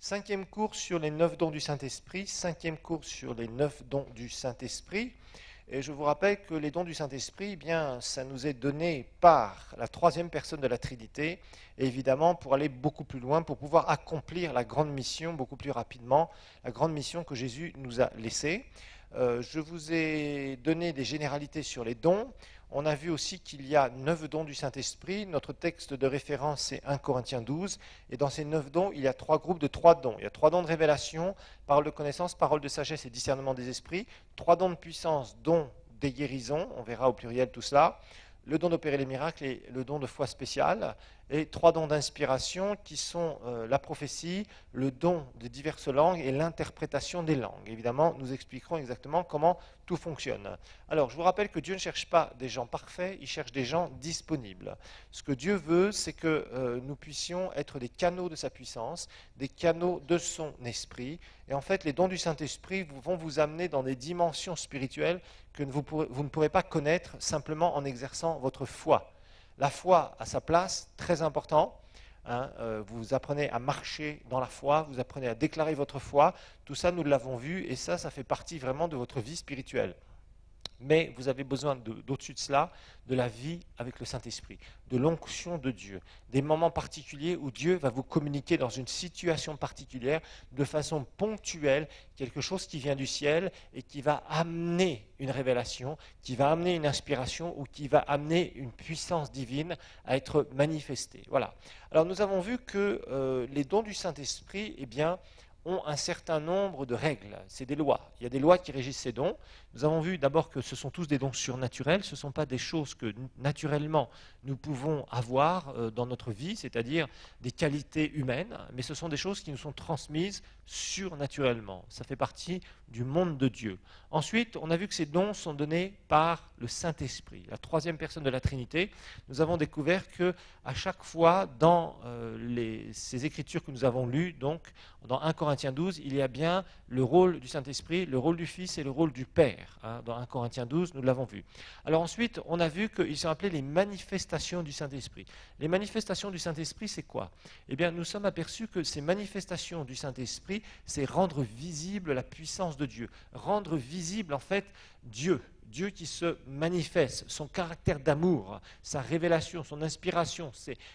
Cinquième cours sur les 9 dons du Saint-Esprit, cinquième cours sur les 9 dons du Saint-Esprit. Et je vous rappelle que les dons du Saint-Esprit, eh bien, ça nous est donné par la troisième personne de la Trinité, et évidemment pour aller beaucoup plus loin, pour pouvoir accomplir la grande mission beaucoup plus rapidement, la grande mission que Jésus nous a laissée. Je vous ai donné des généralités sur les dons. On a vu aussi qu'il y a 9 dons du Saint-Esprit. Notre texte de référence, c'est 1 Corinthiens 12. Et dans ces 9 dons, il y a 3 groupes de 3 dons. Il y a 3 dons de révélation, parole de connaissance, parole de sagesse et discernement des esprits. 3 dons de puissance, dons des guérisons. On verra au pluriel tout cela. Le don d'opérer les miracles et le don de foi spéciale. Et 3 dons d'inspiration qui sont la prophétie, le don de diverses langues et l'interprétation des langues. Évidemment, nous expliquerons exactement comment tout fonctionne. Alors, je vous rappelle que Dieu ne cherche pas des gens parfaits, il cherche des gens disponibles. Ce que Dieu veut, c'est que nous puissions être des canaux de sa puissance, des canaux de son esprit. Et en fait, les dons du Saint-Esprit vont vous amener dans des dimensions spirituelles que vous ne pourrez pas connaître simplement en exerçant votre foi. La foi a sa place, très important. Vous apprenez à marcher dans la foi, vous apprenez à déclarer votre foi. Tout ça, nous l'avons vu, et ça fait partie vraiment de votre vie spirituelle. Mais vous avez besoin d'au-dessus de cela, de la vie avec le Saint-Esprit, de l'onction de Dieu, des moments particuliers où Dieu va vous communiquer dans une situation particulière, de façon ponctuelle, quelque chose qui vient du ciel et qui va amener une révélation, qui va amener une inspiration ou qui va amener une puissance divine à être manifestée. Voilà. Alors nous avons vu que les dons du Saint-Esprit, eh bien, ont un certain nombre de règles, c'est des lois. Il y a des lois qui régissent ces dons. Nous avons vu d'abord que ce sont tous des dons surnaturels, ce ne sont pas des choses que naturellement nous pouvons avoir dans notre vie, c'est-à-dire des qualités humaines, mais ce sont des choses qui nous sont transmises surnaturellement. Ça fait partie du monde de Dieu. Ensuite, on a vu que ces dons sont donnés par le Saint-Esprit, la troisième personne de la Trinité. Nous avons découvert que à chaque fois dans ces écritures que nous avons lues, donc dans 1 Corinthiens 12, il y a bien le rôle du Saint-Esprit, le rôle du Fils et le rôle du Père. Dans 1 Corinthiens 12, nous l'avons vu. Alors ensuite, on a vu qu'ils sont appelés les manifestations du Saint-Esprit. Les manifestations du Saint-Esprit, c'est quoi? Eh bien, nous sommes aperçus que ces manifestations du Saint-Esprit, c'est rendre visible la puissance de Dieu, rendre visible en fait Dieu. Dieu qui se manifeste, son caractère d'amour, sa révélation, son inspiration,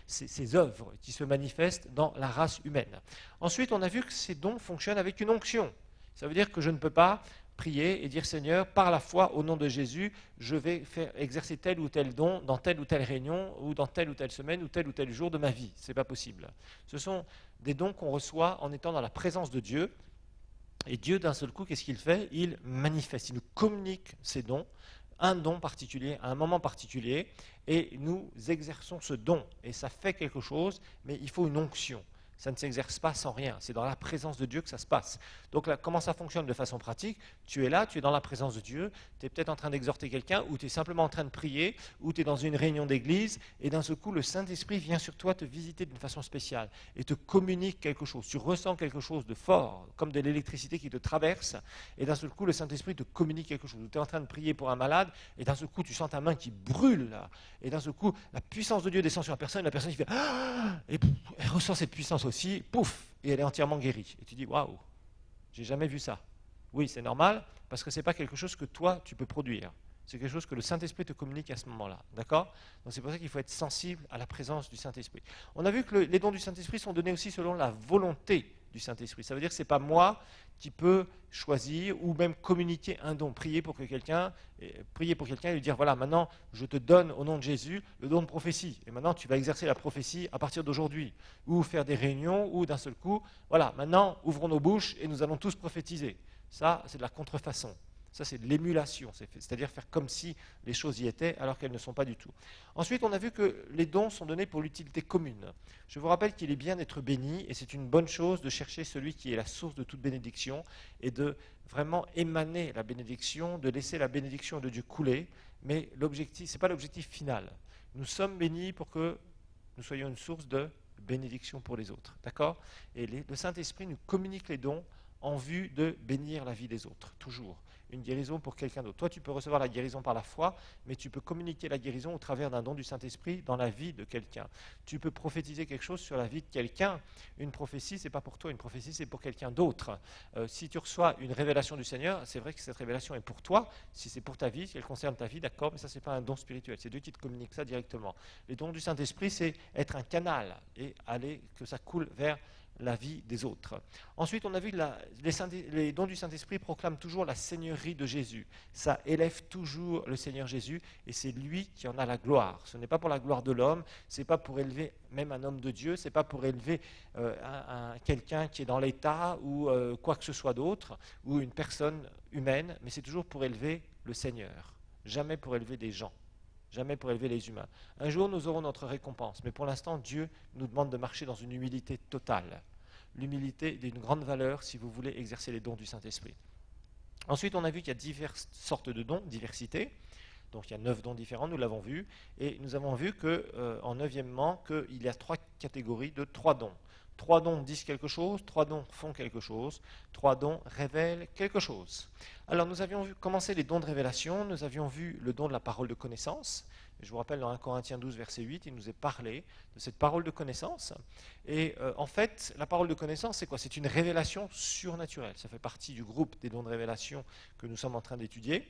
ses œuvres qui se manifestent dans la race humaine. Ensuite, on a vu que ces dons fonctionnent avec une onction. Ça veut dire que je ne peux pas prier et dire Seigneur, par la foi, au nom de Jésus, je vais faire exercer tel ou tel don dans telle ou telle réunion, ou dans telle ou telle semaine, ou tel jour de ma vie. Ce n'est pas possible. Ce sont des dons qu'on reçoit en étant dans la présence de Dieu. Et Dieu, d'un seul coup, qu'est-ce qu'il fait? Il manifeste, il nous communique ses dons, un don particulier, à un moment particulier, et nous exerçons ce don. Et ça fait quelque chose, mais il faut une onction. Ça ne s'exerce pas sans rien. C'est dans la présence de Dieu que ça se passe. Donc là, comment ça fonctionne de façon pratique? Tu es là, tu es dans la présence de Dieu, tu es peut-être en train d'exhorter quelqu'un, ou tu es simplement en train de prier, ou tu es dans une réunion d'église, et d'un seul coup, le Saint-Esprit vient sur toi te visiter d'une façon spéciale, et te communique quelque chose. Tu ressens quelque chose de fort, comme de l'électricité qui te traverse, et d'un seul coup, le Saint-Esprit te communique quelque chose. Tu es en train de prier pour un malade, et d'un seul coup, tu sens ta main qui brûle, là, et d'un seul coup, la puissance de Dieu descend sur la personne qui fait ah, et elle ressent cette puissance aussi, pouf, et elle est entièrement guérie. Et tu dis, waouh, j'ai jamais vu ça. Oui, c'est normal, parce que ce n'est pas quelque chose que toi, tu peux produire. C'est quelque chose que le Saint-Esprit te communique à ce moment-là. D'accord? Donc c'est pour ça qu'il faut être sensible à la présence du Saint-Esprit. On a vu que les dons du Saint-Esprit sont donnés aussi selon la volonté du Saint-Esprit. Ça veut dire que ce n'est pas moi qui peux choisir ou même communiquer un don. Prier pour quelqu'un et lui dire, voilà, maintenant, je te donne au nom de Jésus le don de prophétie. Et maintenant, tu vas exercer la prophétie à partir d'aujourd'hui. Ou faire des réunions, ou d'un seul coup, voilà, maintenant, ouvrons nos bouches et nous allons tous prophétiser. Ça, c'est de la contrefaçon. Ça, c'est de l'émulation, c'est-à-dire faire comme si les choses y étaient alors qu'elles ne sont pas du tout. Ensuite, on a vu que les dons sont donnés pour l'utilité commune. Je vous rappelle qu'il est bien d'être béni et c'est une bonne chose de chercher celui qui est la source de toute bénédiction et de vraiment émaner la bénédiction, de laisser la bénédiction de Dieu couler, mais l'objectif, ce n'est pas l'objectif final. Nous sommes bénis pour que nous soyons une source de bénédiction pour les autres. D'accord? Et le Saint-Esprit nous communique les dons en vue de bénir la vie des autres, toujours. Une guérison pour quelqu'un d'autre. Toi, tu peux recevoir la guérison par la foi, mais tu peux communiquer la guérison au travers d'un don du Saint-Esprit dans la vie de quelqu'un. Tu peux prophétiser quelque chose sur la vie de quelqu'un. Une prophétie, ce n'est pas pour toi, une prophétie, c'est pour quelqu'un d'autre. Si tu reçois une révélation du Seigneur, c'est vrai que cette révélation est pour toi. Si c'est pour ta vie, si elle concerne ta vie, d'accord, mais ça, ce n'est pas un don spirituel. C'est Dieu qui te communique ça directement. Les dons du Saint-Esprit, c'est être un canal et aller, que ça coule vers la vie des autres. Ensuite, on a vu que les dons du Saint-Esprit proclament toujours la seigneurie de Jésus. Ça élève toujours le Seigneur Jésus et c'est lui qui en a la gloire. Ce n'est pas pour la gloire de l'homme, ce n'est pas pour élever même un homme de Dieu, ce n'est pas pour élever quelqu'un qui est dans l'État ou quoi que ce soit d'autre, ou une personne humaine, mais c'est toujours pour élever le Seigneur, jamais pour élever des gens. Jamais pour élever les humains. Un jour, nous aurons notre récompense, mais pour l'instant, Dieu nous demande de marcher dans une humilité totale. L'humilité est d'une grande valeur si vous voulez exercer les dons du Saint-Esprit. Ensuite, on a vu qu'il y a diverses sortes de dons, diversité. Donc il y a 9 dons différents, nous l'avons vu. Et nous avons vu qu'en 9e, qu'il y a 3 catégories de 3 dons. 3 dons disent quelque chose, 3 dons font quelque chose, 3 dons révèlent quelque chose. Alors nous avions commencé les dons de révélation, nous avions vu le don de la parole de connaissance. Je vous rappelle, dans 1 Corinthiens 12, verset 8, il nous est parlé de cette parole de connaissance. Et en fait, la parole de connaissance, c'est quoi? C'est une révélation surnaturelle. Ça fait partie du groupe des dons de révélation que nous sommes en train d'étudier.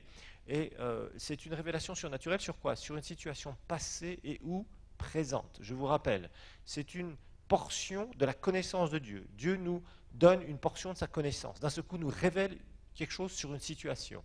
Et c'est une révélation surnaturelle sur quoi? Sur une situation passée et ou présente. Je vous rappelle, c'est une portion de la connaissance de Dieu. Dieu nous donne une portion de sa connaissance. D'un seul coup, nous révèle quelque chose sur une situation.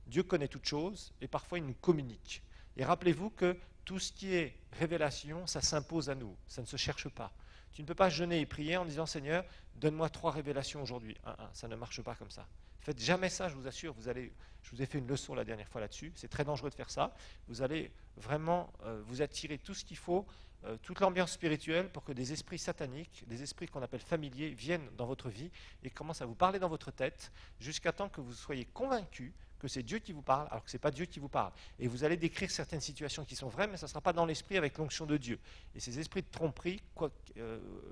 Dieu connaît toutes choses et parfois il nous communique. Et rappelez-vous que tout ce qui est révélation, ça s'impose à nous, ça ne se cherche pas. Tu ne peux pas jeûner et prier en disant « Seigneur, donne-moi 3 révélations aujourd'hui ». Ça ne marche pas comme ça. Faites jamais ça, je vous assure, je vous ai fait une leçon la dernière fois là-dessus, c'est très dangereux de faire ça. Vous allez vraiment vous attirer tout ce qu'il faut, toute l'ambiance spirituelle pour que des esprits sataniques, des esprits qu'on appelle familiers, viennent dans votre vie et commencent à vous parler dans votre tête jusqu'à temps que vous soyez convaincus que c'est Dieu qui vous parle, alors que ce n'est pas Dieu qui vous parle. Et vous allez décrire certaines situations qui sont vraies, mais ça ne sera pas dans l'esprit avec l'onction de Dieu. Et ces esprits de tromperie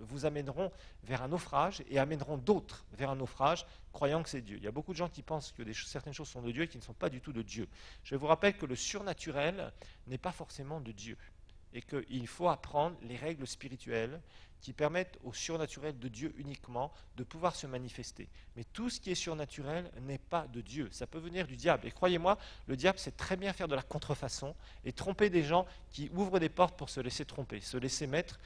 vous amèneront vers un naufrage et amèneront d'autres vers un naufrage, croyant que c'est Dieu. Il y a beaucoup de gens qui pensent que certaines choses sont de Dieu et qui ne sont pas du tout de Dieu. Je vous rappelle que le surnaturel n'est pas forcément de Dieu. Et qu'il faut apprendre les règles spirituelles qui permettent au surnaturel de Dieu uniquement de pouvoir se manifester. Mais tout ce qui est surnaturel n'est pas de Dieu. Ça peut venir du diable. Et croyez-moi, le diable sait très bien faire de la contrefaçon et tromper des gens qui ouvrent des portes pour se laisser tromper, se laisser mettre,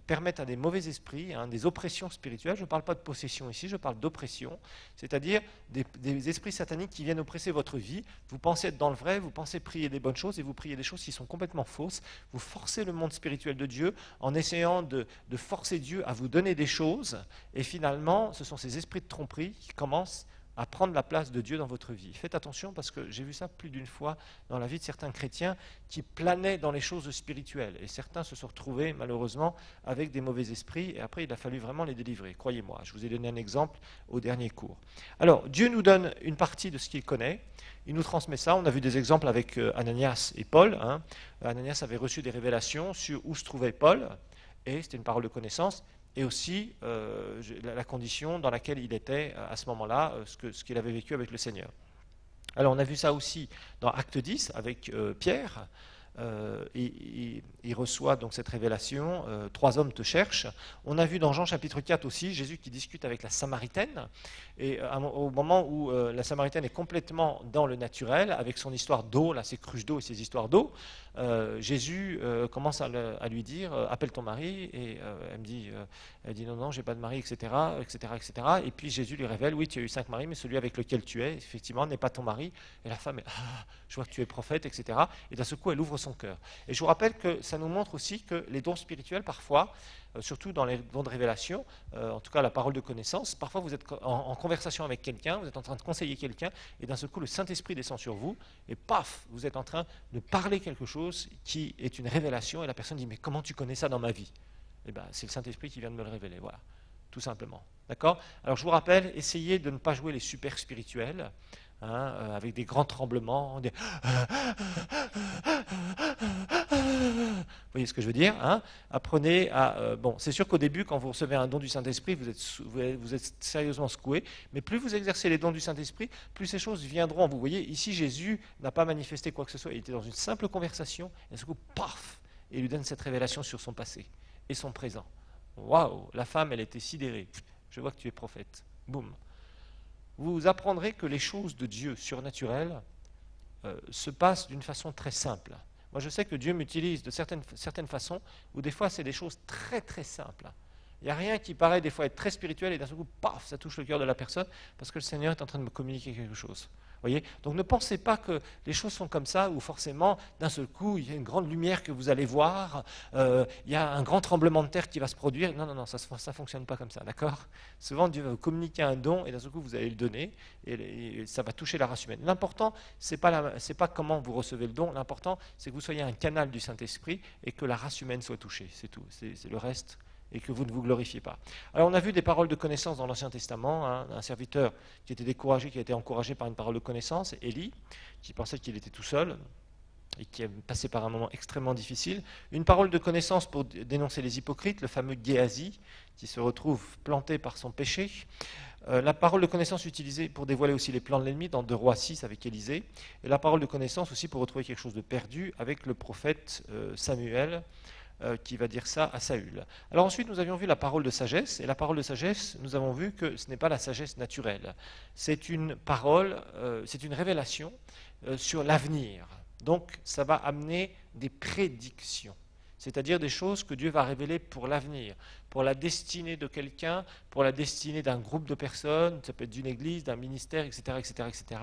permettre à des mauvais esprits, des oppressions spirituelles. Je ne parle pas de possession ici, je parle d'oppression, c'est-à-dire des esprits sataniques qui viennent oppresser votre vie. Vous pensez être dans le vrai, vous pensez prier des bonnes choses et vous priez des choses qui sont complètement fausses. Vous forcez le monde spirituel de Dieu en essayant de forcer Dieu à vous donner des choses, et finalement, ce sont ces esprits de tromperie qui commencent à prendre la place de Dieu dans votre vie. Faites attention parce que j'ai vu ça plus d'une fois dans la vie de certains chrétiens qui planaient dans les choses spirituelles, et certains se sont retrouvés malheureusement avec des mauvais esprits, et après il a fallu vraiment les délivrer, croyez-moi. Je vous ai donné un exemple au dernier cours. Alors, Dieu nous donne une partie de ce qu'il connaît, il nous transmet ça. On a vu des exemples avec Ananias et Paul. Ananias avait reçu des révélations sur où se trouvait Paul, et c'était une parole de connaissance, et aussi la condition dans laquelle il était à ce moment-là, ce qu'il avait vécu avec le Seigneur. Alors on a vu ça aussi dans Acte 10 avec Pierre. Il reçoit donc cette révélation, 3 hommes te cherchent. On a vu dans Jean chapitre 4 aussi Jésus qui discute avec la Samaritaine, et au moment où la Samaritaine est complètement dans le naturel, avec son histoire d'eau, là, ses cruches d'eau et ses histoires d'eau, Jésus commence à lui dire appelle ton mari, et elle dit non, j'ai pas de mari, etc., etc., etc. Et puis Jésus lui révèle oui, tu as eu 5 maris, mais celui avec lequel tu es, effectivement, n'est pas ton mari. Et la femme je vois que tu es prophète, etc. Et d'un seul coup, elle ouvre son cœur. Et je vous rappelle que ça nous montre aussi que les dons spirituels, parfois, surtout dans les dons de révélation, en tout cas la parole de connaissance, parfois vous êtes en conversation avec quelqu'un, vous êtes en train de conseiller quelqu'un, et d'un seul coup le Saint-Esprit descend sur vous, et paf, vous êtes en train de parler quelque chose qui est une révélation, et la personne dit mais comment tu connais ça dans ma vie? Eh bien c'est le Saint-Esprit qui vient de me le révéler, voilà, tout simplement. D'accord? Alors je vous rappelle, essayez de ne pas jouer les super spirituels. avec des grands tremblements. Vous voyez ce que je veux dire, hein? Apprenez à... bon, c'est sûr qu'au début, quand vous recevez un don du Saint-Esprit, vous êtes sérieusement secoué, mais plus vous exercez les dons du Saint-Esprit, plus ces choses viendront. Vous voyez, ici, Jésus n'a pas manifesté quoi que ce soit, il était dans une simple conversation, et d'un coup, paf, et il lui donne cette révélation sur son passé et son présent. Waouh, la femme, elle était sidérée. Je vois que tu es prophète. Boum. Vous apprendrez que les choses de Dieu surnaturelles se passent d'une façon très simple. Moi, je sais que Dieu m'utilise de certaines façons où des fois, c'est des choses très, très simples. Il n'y a rien qui paraît des fois être très spirituel et d'un seul coup, paf, ça touche le cœur de la personne parce que le Seigneur est en train de me communiquer quelque chose. Voyez. Donc ne pensez pas que les choses sont comme ça, où forcément, d'un seul coup, il y a une grande lumière que vous allez voir, il y a un grand tremblement de terre qui va se produire. Non, non, non, ça ne fonctionne pas comme ça, d'accord? Souvent, Dieu va vous communiquer un don, et d'un seul coup, vous allez le donner, et ça va toucher la race humaine. L'important, ce n'est pas comment vous recevez le don, l'important, c'est que vous soyez un canal du Saint-Esprit, et que la race humaine soit touchée, c'est tout, c'est le reste, et que vous ne vous glorifiez pas. Alors on a vu des paroles de connaissance dans l'Ancien Testament, un serviteur qui était découragé, qui a été encouragé par une parole de connaissance, Élie, qui pensait qu'il était tout seul, et qui a passé par un moment extrêmement difficile. Une parole de connaissance pour dénoncer les hypocrites, le fameux Géasi, qui se retrouve planté par son péché. La parole de connaissance utilisée pour dévoiler aussi les plans de l'ennemi dans 2 Rois 6 avec Élisée. Et la parole de connaissance aussi pour retrouver quelque chose de perdu avec le prophète Samuel, qui va dire ça à Saül. Alors ensuite, nous avions vu la parole de sagesse, et la parole de sagesse, nous avons vu que ce n'est pas la sagesse naturelle. C'est une parole, c'est une révélation sur l'avenir. Donc, ça va amener des prédictions, c'est-à-dire des choses que Dieu va révéler pour l'avenir, pour la destinée de quelqu'un, pour la destinée d'un groupe de personnes, ça peut être d'une église, d'un ministère, etc., etc., etc.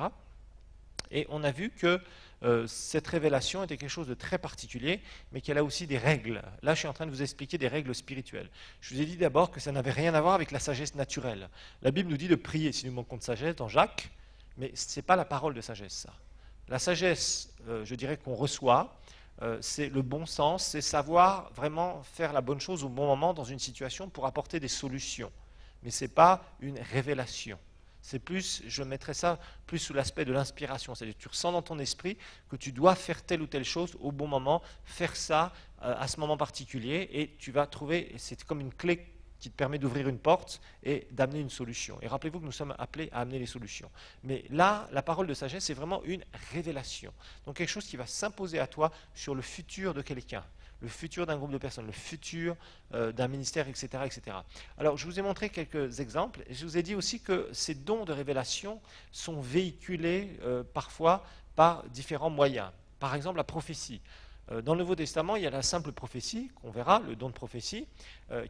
Et on a vu que cette révélation était quelque chose de très particulier, mais qu'elle a aussi des règles. Là, je suis en train de vous expliquer des règles spirituelles. Je vous ai dit d'abord que ça n'avait rien à voir avec la sagesse naturelle. La Bible nous dit de prier si nous manquons de sagesse dans Jacques, mais ce n'est pas la parole de sagesse, ça. La sagesse, je dirais qu'on reçoit, c'est le bon sens, c'est savoir vraiment faire la bonne chose au bon moment dans une situation pour apporter des solutions. Mais ce n'est pas une révélation. C'est plus, je mettrais ça plus sous l'aspect de l'inspiration. C'est-à-dire que tu ressens dans ton esprit que tu dois faire telle ou telle chose au bon moment, faire ça à ce moment particulier, et tu vas trouver, c'est comme une clé qui te permet d'ouvrir une porte et d'amener une solution. Et rappelez-vous que nous sommes appelés à amener les solutions. Mais là, la parole de sagesse, c'est vraiment une révélation. Donc quelque chose qui va s'imposer à toi sur le futur de quelqu'un, le futur d'un groupe de personnes, le futur d'un ministère, etc., etc. Alors, je vous ai montré quelques exemples. Et je vous ai dit aussi que ces dons de révélation sont véhiculés parfois par différents moyens. Par exemple, la prophétie. Dans le Nouveau Testament, il y a la simple prophétie, qu'on verra, le don de prophétie,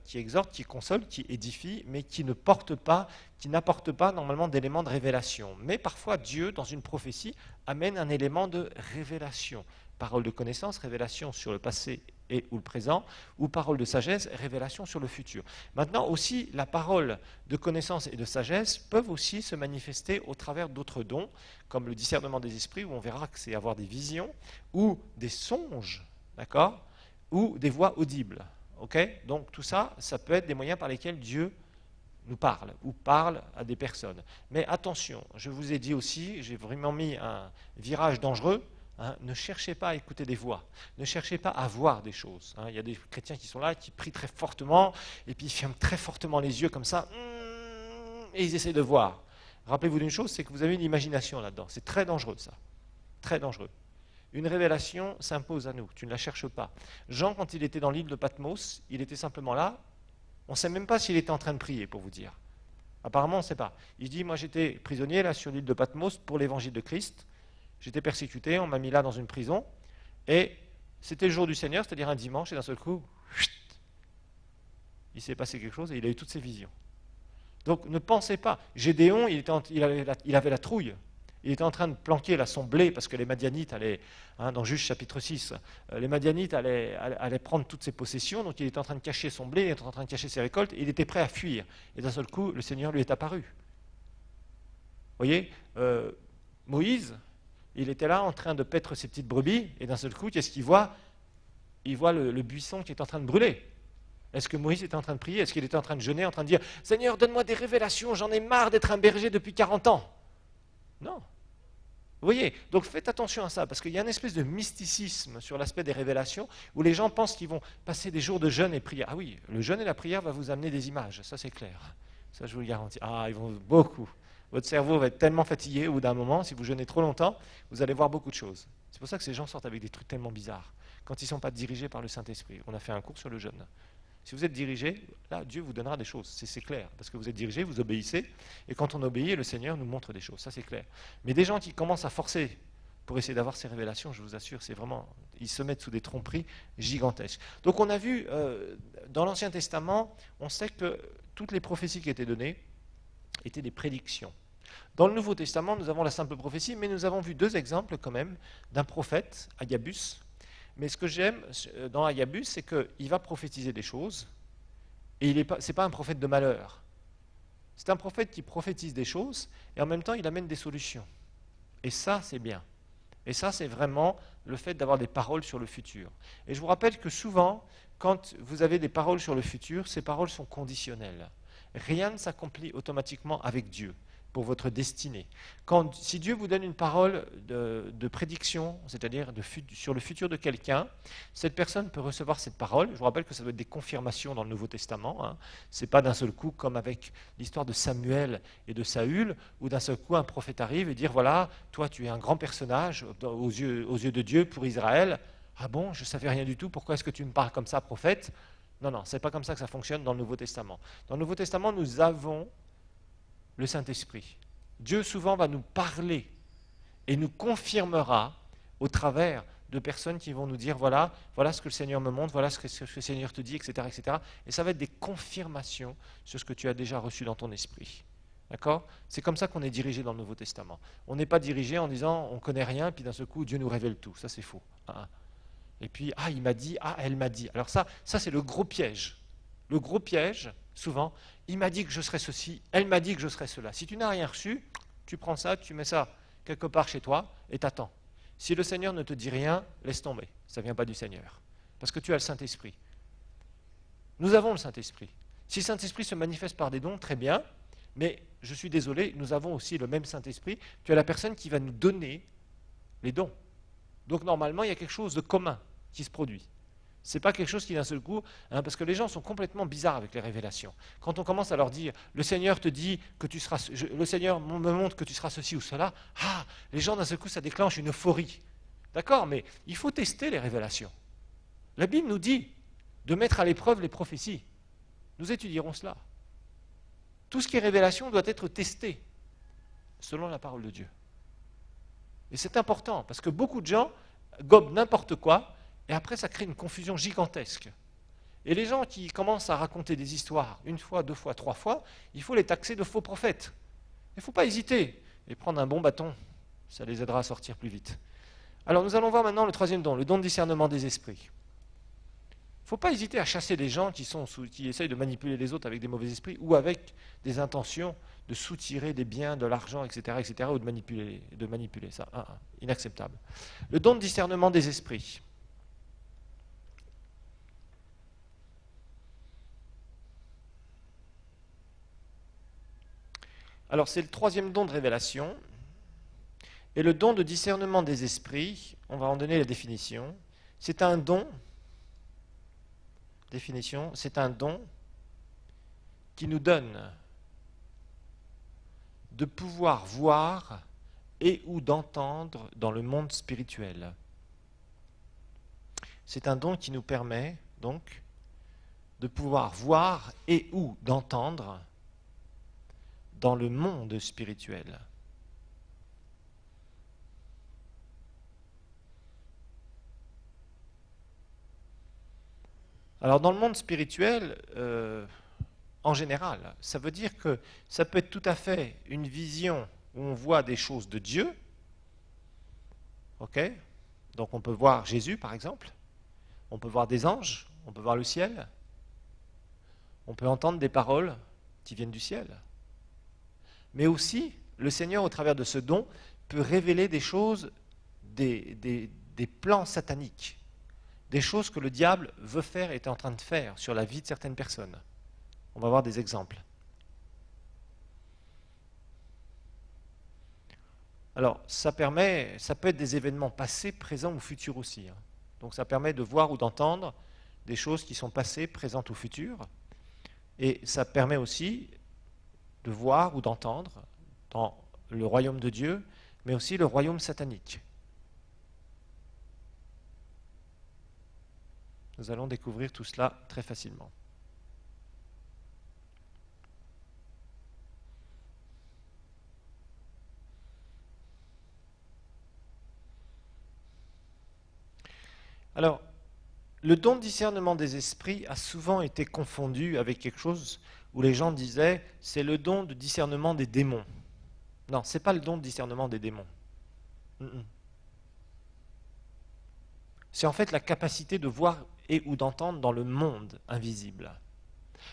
qui exhorte, qui console, qui édifie, mais qui ne porte pas, qui n'apporte pas normalement d'éléments de révélation. Mais parfois, Dieu, dans une prophétie, amène un élément de révélation. Parole de connaissance, révélation sur le passé et ou le présent, ou parole de sagesse, révélation sur le futur. Maintenant aussi, la parole de connaissance et de sagesse peuvent aussi se manifester au travers d'autres dons, comme le discernement des esprits, où on verra que c'est avoir des visions, ou des songes, d'accord, ou des voix audibles. Okay. Donc tout ça, ça peut être des moyens par lesquels Dieu nous parle, ou parle à des personnes. Mais attention, je vous ai dit aussi, j'ai vraiment mis un virage dangereux. Ne cherchez pas à écouter des voix, ne cherchez pas à voir des choses. Il y a des chrétiens qui sont là, qui prient très fortement, et puis ils ferment très fortement les yeux comme ça, et ils essaient de voir. Rappelez-vous d'une chose, c'est que vous avez une imagination là-dedans. C'est très dangereux ça, très dangereux. Une révélation s'impose à nous, tu ne la cherches pas. Jean, quand il était dans l'île de Patmos, il était simplement là, on ne sait même pas s'il était en train de prier, pour vous dire. Apparemment, on ne sait pas. Il dit, moi j'étais prisonnier là sur l'île de Patmos pour l'évangile de Christ. J'étais persécuté, on m'a mis là dans une prison, et c'était le jour du Seigneur, c'est-à-dire un dimanche, et d'un seul coup, il s'est passé quelque chose et il a eu toutes ses visions. Donc ne pensez pas, Gédéon, il avait la trouille, il était en train de planquer là, son blé, parce que les Madianites allaient, dans Juge chapitre 6, les Madianites allaient prendre toutes ses possessions, donc il était en train de cacher son blé, il était en train de cacher ses récoltes, et il était prêt à fuir. Et d'un seul coup, le Seigneur lui est apparu. Vous voyez, Moïse, il était là en train de paître ses petites brebis, et d'un seul coup, qu'est-ce qu'il voit? Il voit le buisson qui est en train de brûler. Est-ce que Moïse était en train de prier? Est-ce qu'il était en train de jeûner, en train de dire « Seigneur, donne-moi des révélations, j'en ai marre d'être un berger depuis 40 ans ». Non. Vous voyez, donc faites attention à ça, parce qu'il y a une espèce de mysticisme sur l'aspect des révélations, où les gens pensent qu'ils vont passer des jours de jeûne et prière. Ah oui, le jeûne et la prière va vous amener des images, ça c'est clair. Ça je vous le garantis. Ah, ils vont beaucoup. Votre cerveau va être tellement fatigué au bout d'un moment, si vous jeûnez trop longtemps, vous allez voir beaucoup de choses. C'est pour ça que ces gens sortent avec des trucs tellement bizarres, quand ils ne sont pas dirigés par le Saint-Esprit. On a fait un cours sur le jeûne. Si vous êtes dirigé, là, Dieu vous donnera des choses, c'est clair. Parce que vous êtes dirigé, vous obéissez, et quand on obéit, le Seigneur nous montre des choses, ça c'est clair. Mais des gens qui commencent à forcer pour essayer d'avoir ces révélations, je vous assure, c'est vraiment, ils se mettent sous des tromperies gigantesques. Donc on a vu, dans l'Ancien Testament, on sait que toutes les prophéties qui étaient données étaient des prédictions. Dans le Nouveau Testament, nous avons la simple prophétie, mais nous avons vu deux exemples quand même d'un prophète, Agabus. Mais ce que j'aime dans Agabus, c'est qu'il va prophétiser des choses, et ce n'est pas un prophète de malheur. C'est un prophète qui prophétise des choses, et en même temps, il amène des solutions. Et ça, c'est bien. Et ça, c'est vraiment le fait d'avoir des paroles sur le futur. Et je vous rappelle que souvent, quand vous avez des paroles sur le futur, ces paroles sont conditionnelles. Rien ne s'accomplit automatiquement avec Dieu pour votre destinée. Si Dieu vous donne une parole de prédiction, c'est-à-dire sur le futur de quelqu'un, cette personne peut recevoir cette parole. Je vous rappelle que ça doit être des confirmations dans le Nouveau Testament. Hein. Ce n'est pas d'un seul coup comme avec l'histoire de Samuel et de Saül, où d'un seul coup un prophète arrive et dit voilà, toi tu es un grand personnage aux yeux de Dieu pour Israël. Ah bon, je ne savais rien du tout, pourquoi est-ce que tu me parles comme ça, prophète? Non, non, ce n'est pas comme ça que ça fonctionne dans le Nouveau Testament. Dans le Nouveau Testament, nous avons le Saint-Esprit. Dieu souvent va nous parler et nous confirmera au travers de personnes qui vont nous dire voilà ce que le Seigneur me montre, voilà ce que le Seigneur te dit, etc., etc. Et ça va être des confirmations sur ce que tu as déjà reçu dans ton esprit. D'accord? C'est comme ça qu'on est dirigé dans le Nouveau Testament. On n'est pas dirigé en disant on ne connaît rien, puis d'un seul coup Dieu nous révèle tout. Ça c'est faux. Et puis, il m'a dit, elle m'a dit. Alors ça c'est le gros piège. Le gros piège, souvent, il m'a dit que je serais ceci, elle m'a dit que je serais cela. Si tu n'as rien reçu, tu prends ça, tu mets ça quelque part chez toi et t'attends. Si le Seigneur ne te dit rien, laisse tomber. Ça ne vient pas du Seigneur. Parce que tu as le Saint-Esprit. Nous avons le Saint-Esprit. Si le Saint-Esprit se manifeste par des dons, très bien, mais je suis désolé, nous avons aussi le même Saint-Esprit. Tu as la personne qui va nous donner les dons. Donc normalement, il y a quelque chose de commun qui se produit. Ce n'est pas quelque chose qui d'un seul coup, parce que les gens sont complètement bizarres avec les révélations. Quand on commence à leur dire, le Seigneur te dit que tu seras, le Seigneur me montre que tu seras ceci ou cela, les gens d'un seul coup, ça déclenche une euphorie. D'accord, mais il faut tester les révélations. La Bible nous dit de mettre à l'épreuve les prophéties. Nous étudierons cela. Tout ce qui est révélation doit être testé selon la parole de Dieu. Et c'est important, parce que beaucoup de gens gobent n'importe quoi, et après ça crée une confusion gigantesque. Et les gens qui commencent à raconter des histoires une fois, deux fois, trois fois, il faut les taxer de faux prophètes. Il ne faut pas hésiter et prendre un bon bâton, ça les aidera à sortir plus vite. Alors nous allons voir maintenant le troisième don, le don de discernement des esprits. Il ne faut pas hésiter à chasser des gens qui essayent de manipuler les autres avec des mauvais esprits ou avec des intentions de soutirer des biens, de l'argent, etc., ou de manipuler ça. Inacceptable. Le don de discernement des esprits. Alors, c'est le troisième don de révélation. Et le don de discernement des esprits, on va en donner la définition. C'est un don, c'est un don qui nous donne de pouvoir voir et ou d'entendre dans le monde spirituel. C'est un don qui nous permet, donc, de pouvoir voir et ou d'entendre dans le monde spirituel. Alors, dans le monde spirituel, en général, ça veut dire que ça peut être tout à fait une vision où on voit des choses de Dieu. Ok? Donc on peut voir Jésus, par exemple. On peut voir des anges. On peut voir le ciel. On peut entendre des paroles qui viennent du ciel. Mais aussi, le Seigneur, au travers de ce don, peut révéler des choses, des plans sataniques, des choses que le diable veut faire et est en train de faire sur la vie de certaines personnes. On va voir des exemples. Alors, ça peut être des événements passés, présents ou futurs aussi, hein. Donc ça permet de voir ou d'entendre des choses qui sont passées, présentes ou futures. Et ça permet aussi de voir ou d'entendre dans le royaume de Dieu, mais aussi le royaume satanique. Nous allons découvrir tout cela très facilement. Alors, le don de discernement des esprits a souvent été confondu avec quelque chose où les gens disaient c'est le don de discernement des démons. Non, ce n'est pas le don de discernement des démons. C'est en fait la capacité de voir et ou d'entendre dans le monde invisible.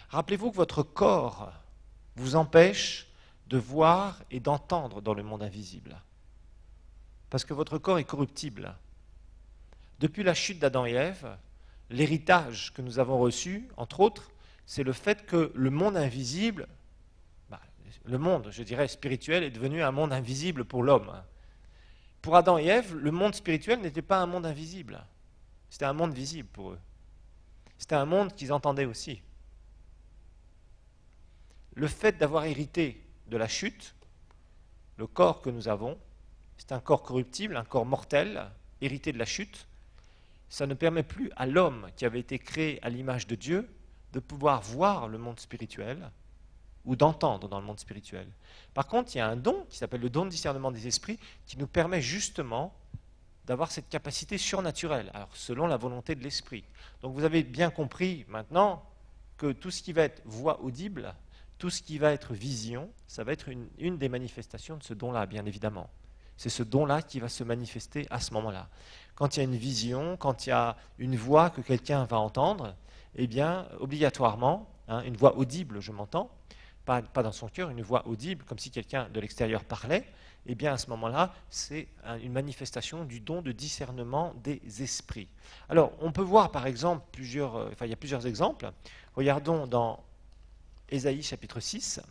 Rappelez-vous que votre corps vous empêche de voir et d'entendre dans le monde invisible. Parce que votre corps est corruptible. Depuis la chute d'Adam et Ève, l'héritage que nous avons reçu, entre autres, c'est le fait que le monde invisible, le monde, je dirais, spirituel, est devenu un monde invisible pour l'homme. Pour Adam et Ève, le monde spirituel n'était pas un monde invisible. C'était un monde visible pour eux. C'était un monde qu'ils entendaient aussi. Le fait d'avoir hérité de la chute, le corps que nous avons, c'est un corps corruptible, un corps mortel, hérité de la chute. Ça ne permet plus à l'homme qui avait été créé à l'image de Dieu de pouvoir voir le monde spirituel ou d'entendre dans le monde spirituel. Par contre, il y a un don qui s'appelle le don de discernement des esprits qui nous permet justement d'avoir cette capacité surnaturelle, alors selon la volonté de l'esprit. Donc vous avez bien compris maintenant que tout ce qui va être voix audible, tout ce qui va être vision, ça va être une des manifestations de ce don-là, bien évidemment. C'est ce don-là qui va se manifester à ce moment-là. Quand il y a une vision, quand il y a une voix que quelqu'un va entendre, eh bien, obligatoirement, une voix audible, je m'entends, pas dans son cœur, une voix audible, comme si quelqu'un de l'extérieur parlait, eh bien, à ce moment-là, c'est une manifestation du don de discernement des esprits. Alors, on peut voir, par exemple, il y a plusieurs exemples. Regardons dans Ésaïe chapitre 6.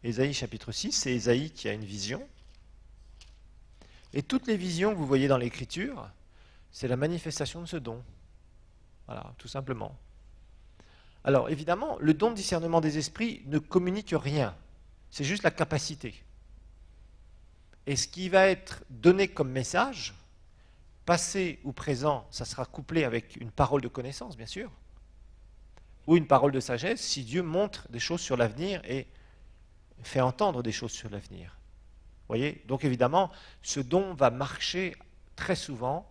Ésaïe chapitre 6, c'est Ésaïe qui a une vision. Et toutes les visions que vous voyez dans l'Écriture, c'est la manifestation de ce don. Voilà, tout simplement. Alors, évidemment, le don de discernement des esprits ne communique rien. C'est juste la capacité. Et ce qui va être donné comme message, passé ou présent, ça sera couplé avec une parole de connaissance, bien sûr, ou une parole de sagesse, si Dieu montre des choses sur l'avenir et fait entendre des choses sur l'avenir. Voyez ? Donc évidemment, ce don va marcher très souvent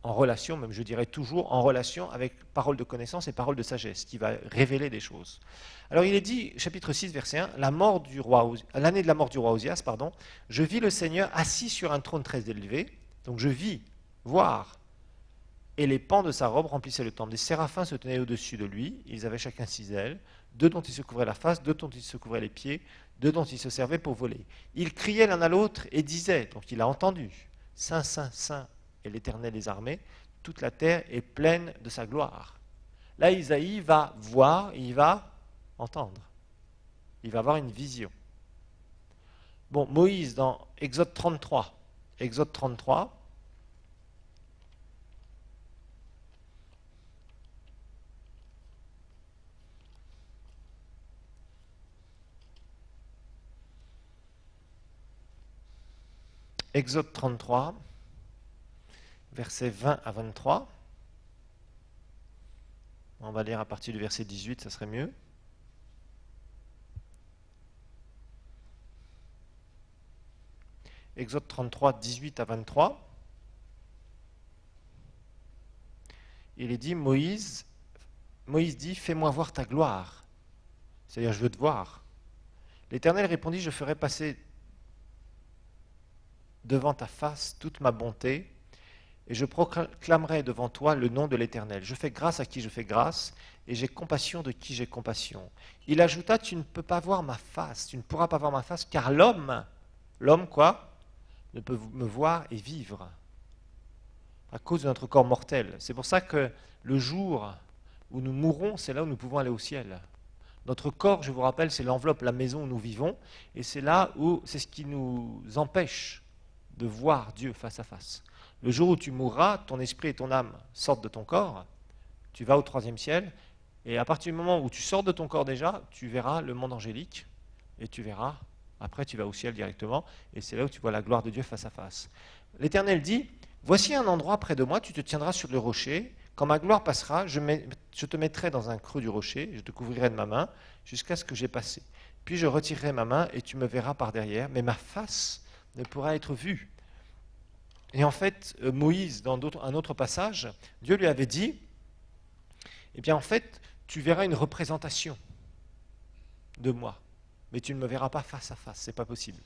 en relation, même je dirais toujours, en relation avec parole de connaissance et parole de sagesse, qui va révéler des choses. Alors il est dit, chapitre 6, verset 1, l'année de la mort du roi Osias, je vis le Seigneur assis sur un trône très élevé, donc je vis, voir, et les pans de sa robe remplissaient le temple. Des séraphins se tenaient au-dessus de lui, ils avaient chacun 6 ailes, 2 dont ils se couvraient la face, 2 dont ils se couvraient les pieds, 2 dont ils se servaient pour voler. Ils criaient l'un à l'autre et disaient, donc il a entendu, Saint, Saint, Saint est l'Éternel des armées, toute la terre est pleine de sa gloire. Là, Isaïe va voir, il va entendre. Il va avoir une vision. Bon, Moïse, dans Exode 33, Exode 33, Exode 33, versets 20 à 23. On va lire à partir du verset 18, ça serait mieux. Exode 33, 18 à 23. Il est dit, Moïse dit, fais-moi voir ta gloire. C'est-à-dire, je veux te voir. L'Éternel répondit, je ferai passer devant ta face toute ma bonté, et je proclamerai devant toi le nom de l'Éternel. Je fais grâce à qui je fais grâce, et j'ai compassion de qui j'ai compassion. Il ajouta, tu ne peux pas voir ma face, tu ne pourras pas voir ma face, car l'homme quoi, ne peut me voir et vivre, à cause de notre corps mortel. C'est pour ça que le jour où nous mourrons, c'est là où nous pouvons aller au ciel. Notre corps, je vous rappelle, c'est l'enveloppe, la maison où nous vivons, et c'est là où c'est ce qui nous empêche de voir Dieu face à face. Le jour où tu mourras, ton esprit et ton âme sortent de ton corps, tu vas au troisième ciel, et à partir du moment où tu sors de ton corps déjà, tu verras le monde angélique, et tu verras, après tu vas au ciel directement, et c'est là où tu vois la gloire de Dieu face à face. L'Éternel dit, voici un endroit près de moi, tu te tiendras sur le rocher, quand ma gloire passera, je te mettrai dans un creux du rocher, je te couvrirai de ma main, jusqu'à ce que j'ai passé. Puis je retirerai ma main, et tu me verras par derrière, mais ma face ne pourra être vue. Et en fait, Moïse, dans un autre passage, Dieu lui avait dit, eh bien en fait, tu verras une représentation de moi, mais tu ne me verras pas face à face, ce n'est pas possible.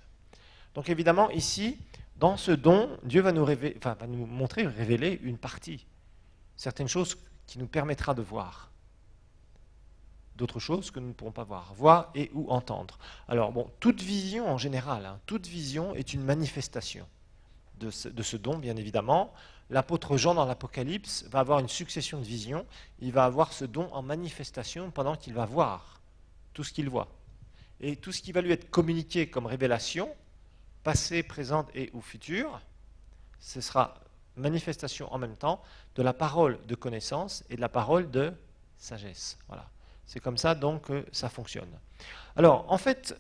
Donc évidemment, ici, dans ce don, Dieu va nous montrer, révéler une partie, certaines choses qui nous permettra de voir, d'autres choses que nous ne pourrons pas voir et ou entendre. Alors bon, toute vision en général, toute vision est une manifestation de ce don, bien évidemment. L'apôtre Jean, dans l'Apocalypse, va avoir une succession de visions. Il va avoir ce don en manifestation pendant qu'il va voir tout ce qu'il voit. Et tout ce qui va lui être communiqué comme révélation, passé, présente et ou future, ce sera manifestation en même temps de la parole de connaissance et de la parole de sagesse. Voilà. C'est comme ça donc que ça fonctionne. Alors, en fait,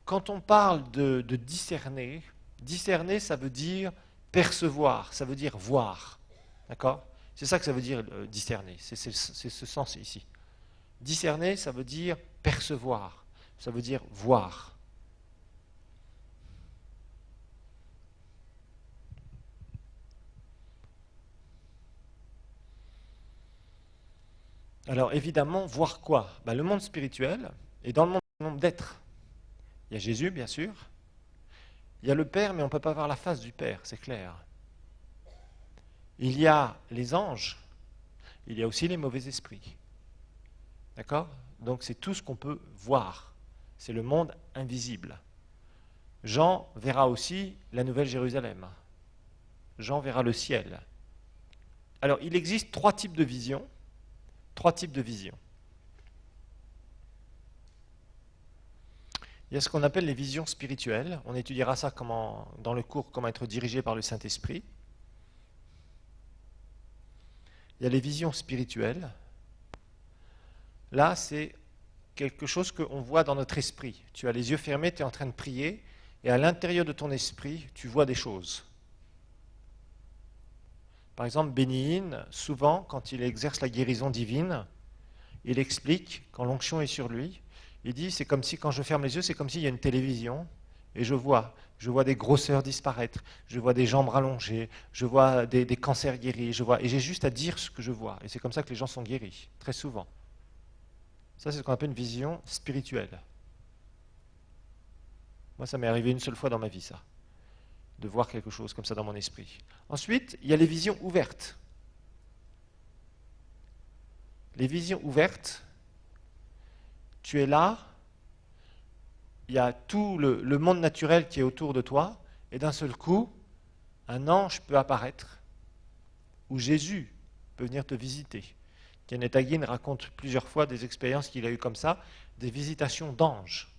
quand on parle de discerner, discerner, ça veut dire percevoir, ça veut dire voir. D'accord? C'est ça que ça veut dire discerner, c'est ce sens ici. Discerner, ça veut dire percevoir, ça veut dire voir. Alors évidemment, voir quoi? Le monde spirituel est dans le monde d'être. Il y a Jésus, bien sûr. Il y a le Père, mais on ne peut pas voir la face du Père, c'est clair. Il y a les anges. Il y a aussi les mauvais esprits. D'accord? Donc c'est tout ce qu'on peut voir. C'est le monde invisible. Jean verra aussi la Nouvelle Jérusalem. Jean verra le ciel. Alors il existe trois types de visions. Trois types de visions. Il y a ce qu'on appelle les visions spirituelles. On étudiera ça dans le cours, comment être dirigé par le Saint-Esprit. Il y a les visions spirituelles. Là, c'est quelque chose qu'on voit dans notre esprit. Tu as les yeux fermés, tu es en train de prier, et à l'intérieur de ton esprit, tu vois des choses. Par exemple, Béni-Hinn, souvent, quand il exerce la guérison divine, il explique, quand l'onction est sur lui, il dit, c'est comme si, quand je ferme les yeux, c'est comme s'il y a une télévision, et je vois des grosseurs disparaître, je vois des jambes rallongées, je vois des cancers guéris, et j'ai juste à dire ce que je vois. Et c'est comme ça que les gens sont guéris, très souvent. Ça, c'est ce qu'on appelle une vision spirituelle. Moi, ça m'est arrivé une seule fois dans ma vie, ça, de voir quelque chose comme ça dans mon esprit. Ensuite, il y a les visions ouvertes. Les visions ouvertes, tu es là, il y a tout le monde naturel qui est autour de toi, et d'un seul coup, un ange peut apparaître, ou Jésus peut venir te visiter. Kenneth Hagin raconte plusieurs fois des expériences qu'il a eues comme ça, des visitations d'anges.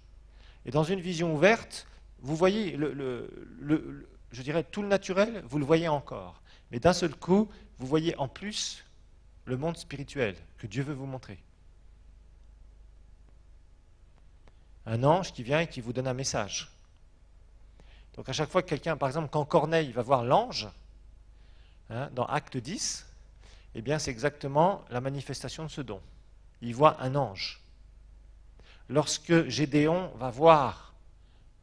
Et dans une vision ouverte, vous voyez, je dirais, tout le naturel, vous le voyez encore. Mais d'un seul coup, vous voyez en plus le monde spirituel que Dieu veut vous montrer. Un ange qui vient et qui vous donne un message. Donc à chaque fois que quelqu'un, par exemple, quand Corneille va voir l'ange, dans Acte 10, eh bien c'est exactement la manifestation de ce don. Il voit un ange. Lorsque Gédéon va voir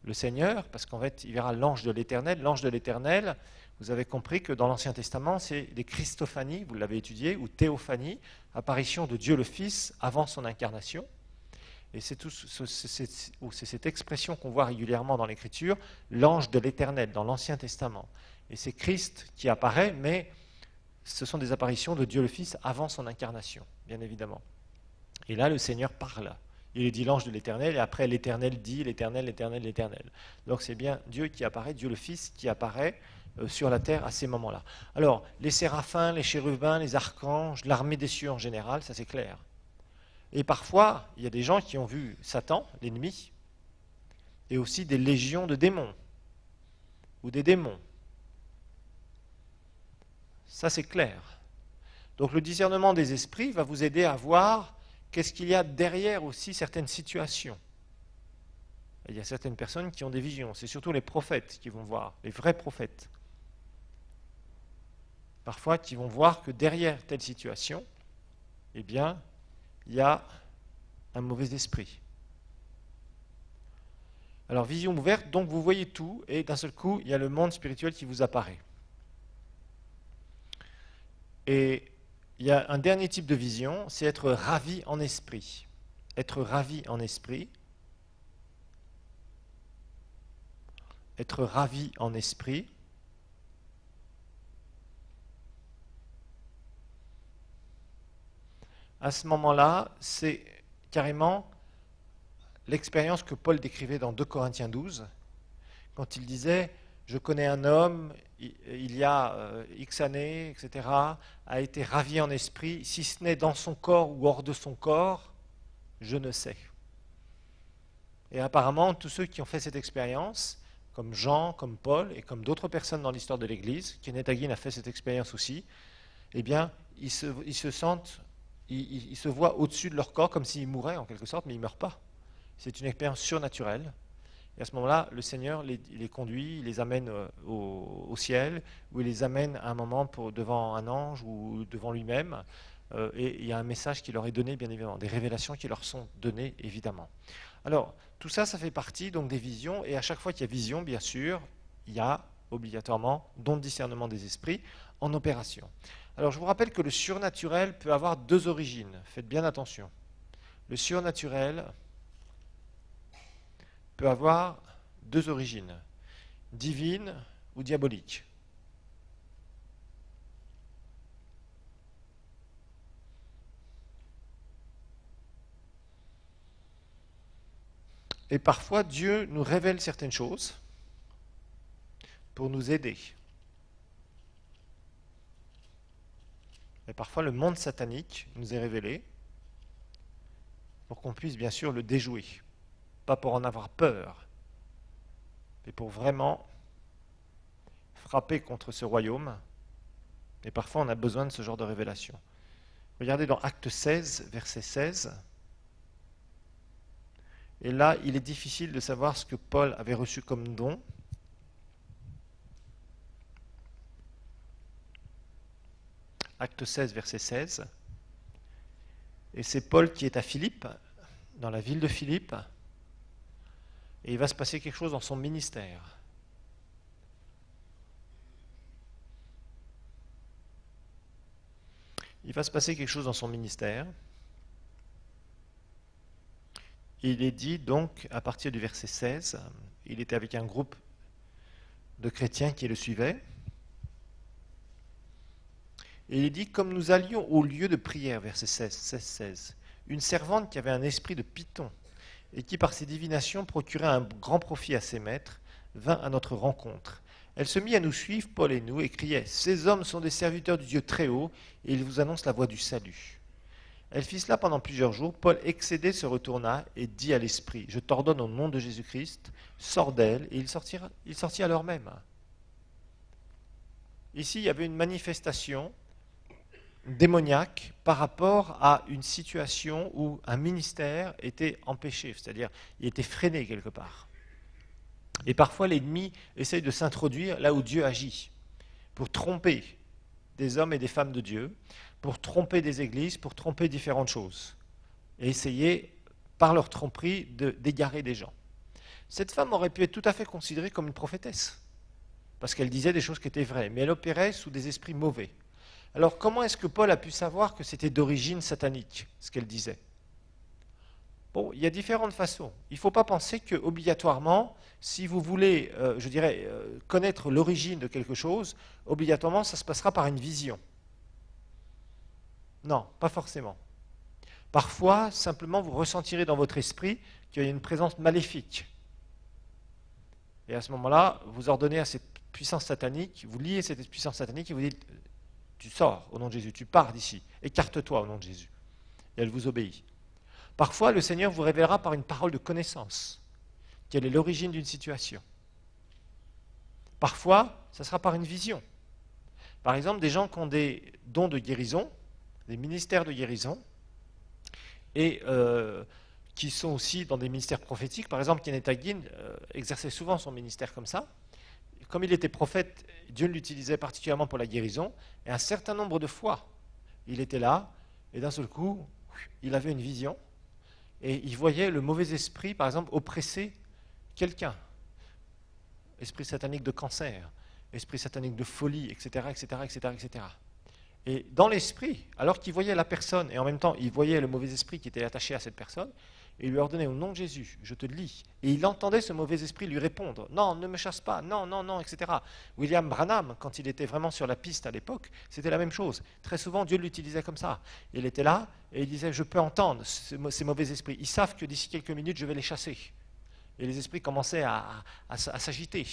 le Seigneur, parce qu'en fait il verra l'ange de l'Éternel, vous avez compris que dans l'Ancien Testament, c'est des Christophanies, vous l'avez étudié, ou théophanies, apparition de Dieu le Fils avant son incarnation. Et c'est cette expression qu'on voit régulièrement dans l'Écriture, l'ange de l'Éternel, dans l'Ancien Testament. Et c'est Christ qui apparaît, mais ce sont des apparitions de Dieu le Fils avant son incarnation, bien évidemment. Et là, le Seigneur parle. Il dit l'ange de l'Éternel, et après l'Éternel dit l'Éternel, l'Éternel, l'Éternel. Donc c'est bien Dieu qui apparaît, Dieu le Fils qui apparaît sur la terre à ces moments-là. Alors, les séraphins, les chérubins, les archanges, l'armée des cieux en général, ça c'est clair. Et parfois, il y a des gens qui ont vu Satan, l'ennemi, et aussi des légions de démons, ou des démons. Ça, c'est clair. Donc le discernement des esprits va vous aider à voir qu'est-ce qu'il y a derrière aussi certaines situations. Il y a certaines personnes qui ont des visions, c'est surtout les prophètes qui vont voir, les vrais prophètes. Parfois, qui vont voir que derrière telle situation, eh bien, il y a un mauvais esprit. Alors, vision ouverte, donc vous voyez tout, et d'un seul coup, il y a le monde spirituel qui vous apparaît. Et il y a un dernier type de vision, c'est être ravi en esprit. Être ravi en esprit. Être ravi en esprit. À ce moment-là, c'est carrément l'expérience que Paul décrivait dans 2 Corinthiens 12, quand il disait « Je connais un homme, il y a X années, etc., a été ravi en esprit, si ce n'est dans son corps ou hors de son corps, je ne sais. » Et apparemment, tous ceux qui ont fait cette expérience, comme Jean, comme Paul et comme d'autres personnes dans l'histoire de l'Église, Kenneth Hagin a fait cette expérience aussi, eh bien, ils se sentent, ils se voient au-dessus de leur corps comme s'ils mouraient en quelque sorte, mais ils ne meurent pas. C'est une expérience surnaturelle. Et à ce moment-là, le Seigneur les conduit, il les amène au ciel, ou il les amène à un moment devant un ange ou devant lui-même. Et il y a un message qui leur est donné, bien évidemment, des révélations qui leur sont données, évidemment. Alors, tout ça, ça fait partie donc des visions. Et à chaque fois qu'il y a vision, bien sûr, il y a obligatoirement don de discernement des esprits en opération. Alors, je vous rappelle que le surnaturel peut avoir 2 origines. Faites bien attention. Le surnaturel peut avoir 2 origines, divine ou diabolique. Et parfois, Dieu nous révèle certaines choses pour nous aider. Et parfois, le monde satanique nous est révélé pour qu'on puisse bien sûr le déjouer. Pas pour en avoir peur, mais pour vraiment frapper contre ce royaume. Et parfois, on a besoin de ce genre de révélation. Regardez dans Acte 16, verset 16. Et là, il est difficile de savoir ce que Paul avait reçu comme don. Acte 16, verset 16. Et c'est Paul qui est à Philippe, dans la ville de Philippe. Et il va se passer quelque chose dans son ministère. Il va se passer quelque chose dans son ministère. Il est dit donc, à partir du verset 16, il était avec un groupe de chrétiens qui le suivaient. Et il est dit, comme nous allions au lieu de prière, verset 16, une servante qui avait un esprit de python, et qui par ses divinations procurait un grand profit à ses maîtres, vint à notre rencontre. Elle se mit à nous suivre, Paul et nous, et criait « Ces hommes sont des serviteurs du Dieu très haut, et ils vous annoncent la voie du salut. » Elle fit cela pendant plusieurs jours. Paul, excédé, se retourna et dit à l'esprit « Je t'ordonne au nom de Jésus-Christ, sors d'elle. » Et il sortit à l'heure même. Ici, il y avait une manifestation démoniaque par rapport à une situation où un ministère était empêché, c'est-à-dire il était freiné quelque part. Et parfois l'ennemi essaye de s'introduire là où Dieu agit, pour tromper des hommes et des femmes de Dieu, pour tromper des églises, pour tromper différentes choses, et essayer par leur tromperie d'égarer des gens. Cette femme aurait pu être tout à fait considérée comme une prophétesse, parce qu'elle disait des choses qui étaient vraies, mais elle opérait sous des esprits mauvais. Alors comment est-ce que Paul a pu savoir que c'était d'origine satanique, ce qu'elle disait? Bon, il y a différentes façons. Il ne faut pas penser que obligatoirement, si vous voulez, connaître l'origine de quelque chose, obligatoirement, ça se passera par une vision. Non, pas forcément. Parfois, simplement, vous ressentirez dans votre esprit qu'il y a une présence maléfique. Et à ce moment-là, vous ordonnez à cette puissance satanique, vous liez cette puissance satanique et vous dites « Tu sors au nom de Jésus, tu pars d'ici, écarte-toi au nom de Jésus. » Et elle vous obéit. Parfois, le Seigneur vous révélera par une parole de connaissance quelle est l'origine d'une situation. Parfois, ça sera par une vision. Par exemple, des gens qui ont des dons de guérison, des ministères de guérison, et qui sont aussi dans des ministères prophétiques. Par exemple, Kenneth Hagin exerçait souvent son ministère comme ça. Comme il était prophète, Dieu l'utilisait particulièrement pour la guérison, et un certain nombre de fois, il était là, et d'un seul coup, il avait une vision, et il voyait le mauvais esprit, par exemple, oppresser quelqu'un. Esprit satanique de cancer, esprit satanique de folie, etc., etc., etc., etc. Et dans l'esprit, alors qu'il voyait la personne, et en même temps, il voyait le mauvais esprit qui était attaché à cette personne, et il lui ordonnait au nom de Jésus, je te le lis. Et il entendait ce mauvais esprit lui répondre, non, ne me chasse pas, non, non, non, etc. William Branham, quand il était vraiment sur la piste à l'époque, c'était la même chose. Très souvent, Dieu l'utilisait comme ça. Il était là, et il disait, je peux entendre ces mauvais esprits. Ils savent que d'ici quelques minutes, je vais les chasser. Et les esprits commençaient à s'agiter.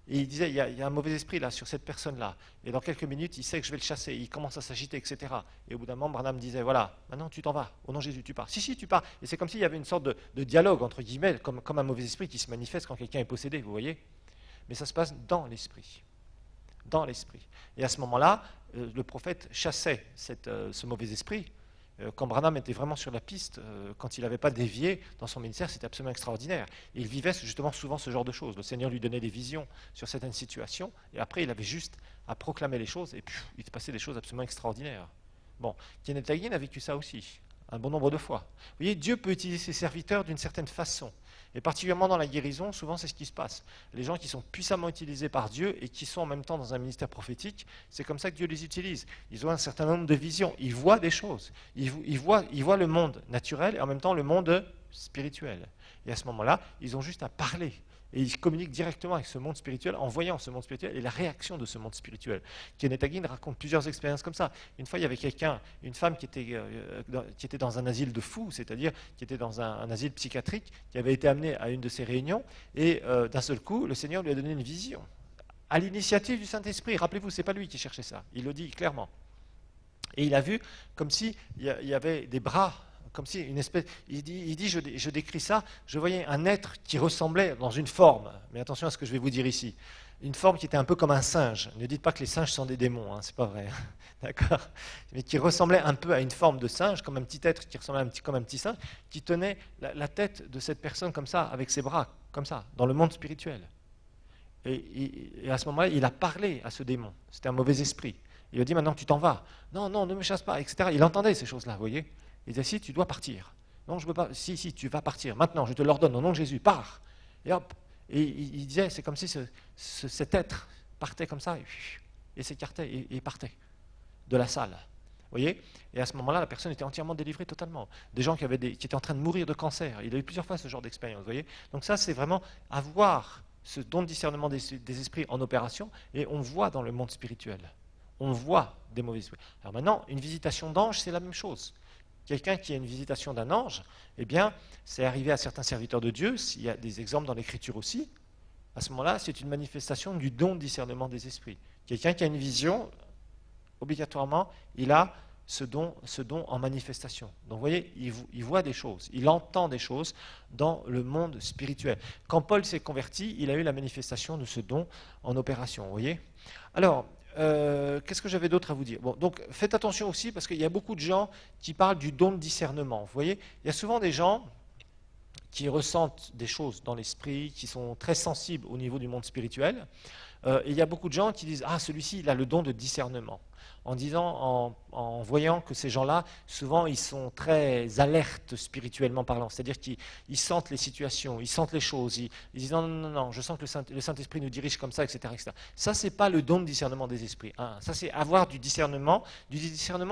Et il disait, il y a un mauvais esprit là sur cette personne-là. Et dans quelques minutes, il sait que je vais le chasser. Il commence à s'agiter, etc. Et au bout d'un moment, Branham disait, voilà, maintenant tu t'en vas. Au nom de Jésus, tu pars. Si, tu pars. Et c'est comme s'il y avait une sorte de dialogue, entre guillemets, comme un mauvais esprit qui se manifeste quand quelqu'un est possédé, vous voyez. Mais ça se passe dans l'esprit. Dans l'esprit. Et à ce moment-là, le prophète chassait ce mauvais esprit. Quand Branham était vraiment sur la piste, quand il n'avait pas dévié dans son ministère, c'était absolument extraordinaire. Et il vivait justement souvent ce genre de choses. Le Seigneur lui donnait des visions sur certaines situations, et après il avait juste à proclamer les choses, et puis il se passait des choses absolument extraordinaires. Bon, Kenneth Hagin a vécu ça aussi, un bon nombre de fois. Vous voyez, Dieu peut utiliser ses serviteurs d'une certaine façon. Et particulièrement dans la guérison, souvent c'est ce qui se passe. Les gens qui sont puissamment utilisés par Dieu et qui sont en même temps dans un ministère prophétique, c'est comme ça que Dieu les utilise. Ils ont un certain nombre de visions, ils voient des choses, ils voient le monde naturel et en même temps le monde spirituel. Et à ce moment-là, ils ont juste à parler. Et ils communiquent directement avec ce monde spirituel en voyant ce monde spirituel et la réaction de ce monde spirituel. Kenneth Hagin raconte plusieurs expériences comme ça. Une fois, il y avait une femme qui était dans un asile de fous, c'est-à-dire qui était dans un asile psychiatrique, qui avait été amenée à une de ces réunions, et d'un seul coup, le Seigneur lui a donné une vision. À l'initiative du Saint-Esprit, rappelez-vous, ce n'est pas lui qui cherchait ça, il le dit clairement. Et il a vu comme s'il y avait des bras, comme si une espèce. Il dit je décris ça, je voyais un être qui ressemblait dans une forme, mais attention à ce que je vais vous dire ici, une forme qui était un peu comme un singe. Ne dites pas que les singes sont des démons, hein, c'est pas vrai, d'accord, mais qui ressemblait un peu à une forme de singe, comme un petit être qui ressemblait comme un petit singe, qui tenait la tête de cette personne comme ça, avec ses bras, comme ça, dans le monde spirituel. Et à ce moment-là, il a parlé à ce démon, c'était un mauvais esprit. Il lui a dit maintenant tu t'en vas, non, non, ne me chasse pas, etc. Il entendait ces choses-là, vous voyez. Il disait, si, tu dois partir. Non, je ne veux pas. Si, tu vas partir. Maintenant, je te l'ordonne au nom de Jésus, pars. Et hop. Et il disait, c'est comme si cet être partait comme ça, et s'écartait, et partait de la salle. Vous voyez. Et à ce moment-là, la personne était entièrement délivrée totalement. Des gens qui étaient en train de mourir de cancer. Il a eu plusieurs fois ce genre d'expérience, vous voyez. Donc ça, c'est vraiment avoir ce don de discernement des esprits en opération, et on voit dans le monde spirituel. On voit des mauvais esprits. Alors maintenant, une visitation d'ange, c'est la même chose. Quelqu'un qui a une visitation d'un ange, eh bien, c'est arrivé à certains serviteurs de Dieu, il y a des exemples dans l'Écriture aussi, à ce moment-là, c'est une manifestation du don de discernement des esprits. Quelqu'un qui a une vision, obligatoirement, il a ce don en manifestation. Donc vous voyez, il voit des choses, il entend des choses dans le monde spirituel. Quand Paul s'est converti, il a eu la manifestation de ce don en opération, vous voyez. Alors, qu'est-ce que j'avais d'autre à vous dire? Bon, donc faites attention aussi parce qu'il y a beaucoup de gens qui parlent du don de discernement. Vous voyez, il y a souvent des gens qui ressentent des choses dans l'esprit, qui sont très sensibles au niveau du monde spirituel. Et il y a beaucoup de gens qui disent « Ah, celui-ci, il a le don de discernement ». En voyant que ces gens-là, souvent, ils sont très alertes spirituellement parlant. C'est-à-dire qu'ils sentent les situations, ils sentent les choses. Ils disent « Non, non, non, non, je sens que le Saint-Esprit nous dirige comme ça, etc. etc. » Ça, ce n'est pas le don de discernement des esprits. Hein. Ça, c'est avoir du discernement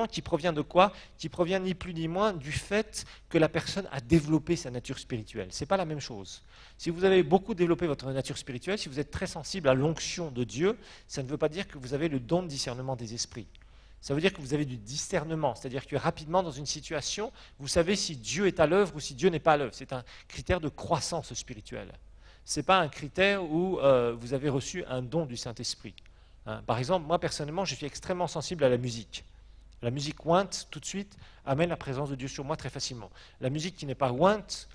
qui provient de quoi? Qui provient ni plus ni moins du fait que la personne a développé sa nature spirituelle. Ce n'est pas la même chose. Si vous avez beaucoup développé votre nature spirituelle, si vous êtes très sensible à l'onction de Dieu, ça ne veut pas dire que vous avez le don de discernement des esprits. Ça veut dire que vous avez du discernement, c'est-à-dire que rapidement, dans une situation, vous savez si Dieu est à l'œuvre ou si Dieu n'est pas à l'œuvre. C'est un critère de croissance spirituelle. Ce n'est pas un critère où vous avez reçu un don du Saint-Esprit. Hein. Par exemple, moi personnellement, je suis extrêmement sensible à la musique. La musique ointe, tout de suite, amène la présence de Dieu sur moi très facilement. La musique qui n'est pas ointe